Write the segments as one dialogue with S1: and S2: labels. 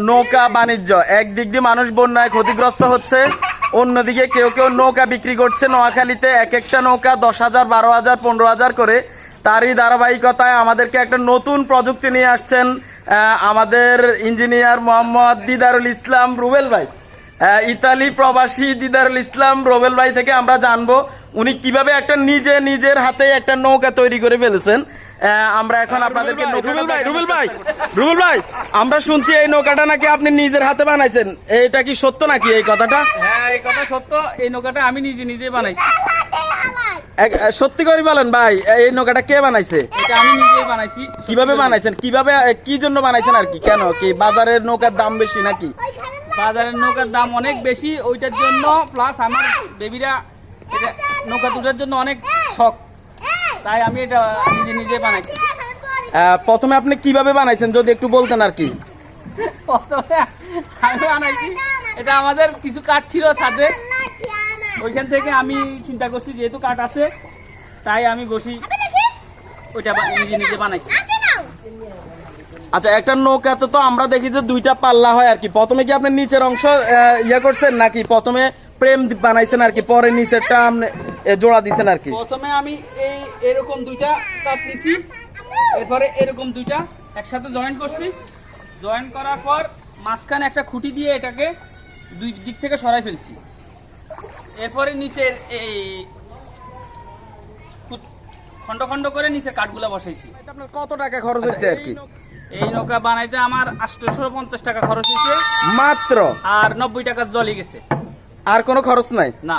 S1: নৌকা বাণিজ্য একদিক দিয়ে মানুষ বন্যায় ক্ষতিগ্রস্ত হচ্ছে, অন্যদিকে কেউ কেউ নৌকা বিক্রি করছে নোয়াখালীতে এক একটা নৌকা 10,000, 12,000, 15,000 করে। তারই ধারাবাহিকতায় আমাদেরকে একটা নতুন প্রযুক্তি নিয়ে আসছেন আমাদের ইঞ্জিনিয়ার মোহাম্মদ দিদারুল ইসলাম রুবেল ভাই। ইতালি প্রবাসী দিদারুল ইসলাম রুবেল ভাই থেকে আমরা জানবো উনি কিভাবে একটা নিজের হাতে একটা নৌকা তৈরি করে ফেলেছেন। আমরা এখন আপনাদেরকে রুবেল ভাই আমরা শুনছি এই নৌকাটা নাকি আপনি নিজের হাতে বানাইছেন, এটা কি সত্য নাকি এই কথাটা?
S2: হ্যাঁ, এই কথা সত্য। এই নৌকাটা আমি নিজে বানাইছি।
S1: সত্যি করে বলেন ভাই, এই নৌকাটা কে বানাইছে?
S2: এটা আমি নিজেই বানাইছি।
S1: কিভাবে বানাইছেন, কিভাবে কি জন্য বানাইছেন আর কি? কেন কি বাজারের নৌকার দাম বেশি নাকি?
S2: বাজারের নৌকার দাম অনেক বেশি, ওইটার জন্য প্লাস আমার বেবিরা এটা নৌকা তোলার জন্য অনেক শখ, তাই আমি এটা নিজে বানাইছি।
S1: প্রথমে আপনি কিভাবে বানাইছেন যদি একটু বলতেন আর কি?
S2: প্রথমে আমি বানাইছি, এটা আমাদের কিছু কাঠ ছিল ছাদে, ওইখান থেকে আমি চিন্তা করছি যেহেতু কাঠ আছে তাই আমি বসি ওইটা নিজে বানাইছি।
S1: আচ্ছা, একটা নৌকাতে তো আমরা দেখি যে দুইটা পাল্লা হয় আর কি। প্রথমে কি আপনি নিচের অংশ ইয়ে করছেন নাকি প্রথমে প্রেম বানাইছেন আর কি, পরে নিচেরটা আপনি জোড়া দিচ্ছেন আর কি?
S2: প্রথমে আমি এরকম দুইটা কাট নিছি, এরপরে এরকম দুইটা একসাথে জয়েন করছি। জয়েন করার পর মাঝখানে একটা খুঁটি দিয়ে এটাকে দুই দিক থেকে সরাই ফেলছি। এরপরে নিচের এই খন্ড খন্ড করে নিচে কাঠগুলা বসাইছি।
S1: আপনার কত টাকা খরচ হচ্ছে আর কি?
S2: এই নৌকা বানাইতে আমার 850 টাকা খরচ হয়েছে
S1: মাত্র,
S2: আর 90 টাকা জলে গেছে।
S1: আর কোনো খরচ নাই
S2: না।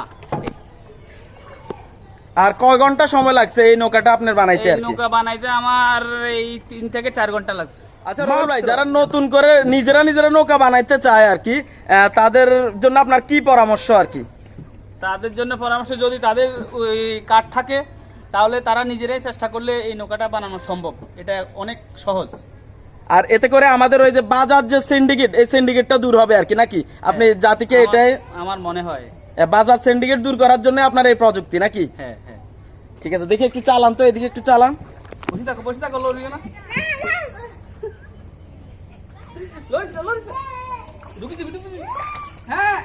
S1: আর কয় ঘন্টা সময় লাগছে এই নৌকাটা আপনার বানাইতে?
S2: এই নৌকা বানাইতে আমার এই 3 থেকে 4 ঘন্টা লাগছে।
S1: আচ্ছা ভাই, যারা নতুন করে নিজেরা নৌকা বানাইতে চায় আর কি, তাদের জন্য আপনার কি পরামর্শ আর কি?
S2: তাদের জন্য পরামর্শ, যদি তাদের ওই কাঠ থাকে তাহলে তারা নিজেরাই চেষ্টা করলে এই নৌকাটা বানানো সম্ভব, এটা অনেক সহজ।
S1: আর এতে করে আমাদের ওই যে বাজার যে সিন্ডিকেট, এই সিন্ডিকেটটা দূর হবে আর কি নাকি? আপনি জাতিকে এটাই
S2: আমার মনে হয়
S1: বাজার সিন্ডিকেট দূর করার জন্য আপনার এই প্রযুক্তি নাকি?
S2: হ্যাঁ হ্যাঁ,
S1: ঠিক আছে, দেখি একটু চালান তো, এদিকে একটু চালান।
S2: বসে থাকো লড়িও না, লড়িস না, ঢুকি দিবি। হ্যাঁ,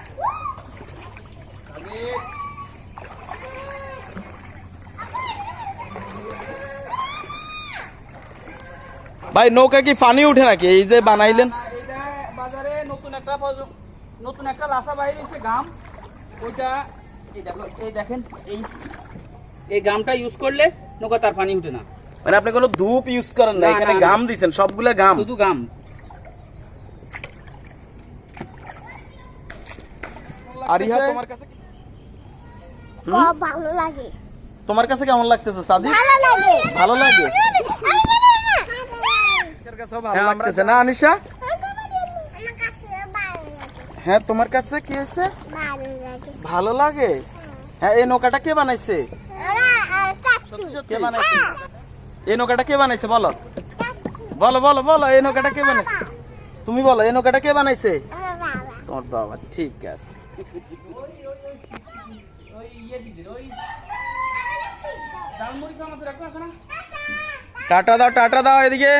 S1: ভাই নৌকা কি পানি উঠে নাকি এই যে বানাইলেন?
S2: এটা বাজারে নতুন একটা লাসা বাইরে এসে গাম, ওইটা এই দেখেন এই গামটা ইউজ করলে নৌকা তার পানি উঠে না।
S1: মানে আপনি কোনো ধূপ ইউজ করেন না, এখানে গাম দিবেন, সবগুলা গাম,
S2: শুধু গাম।
S1: আর ইহা তোমার কাছে
S3: ভালো লাগে?
S1: তোমার কাছে কেমন লাগতেছে সাদি? ভালো লাগে ভালো লাগতেছে না আনিশা? হ্যাঁ, তোমার কাছে কি হয়েছে? ভালো লাগে। হ্যাঁ, এই নৌকাটা কে বানাইছে? কে বানাইছে এই নৌকাটা? কে বানাইছে বলো বলো বলো বলো, এই নৌকাটা কে বানাইছে? তুমি বলো, এই নৌকাটা কে বানাইছে? তোমার বাবা। ঠিক আছে, টাটা দাও, টাটা দাও এদিকে।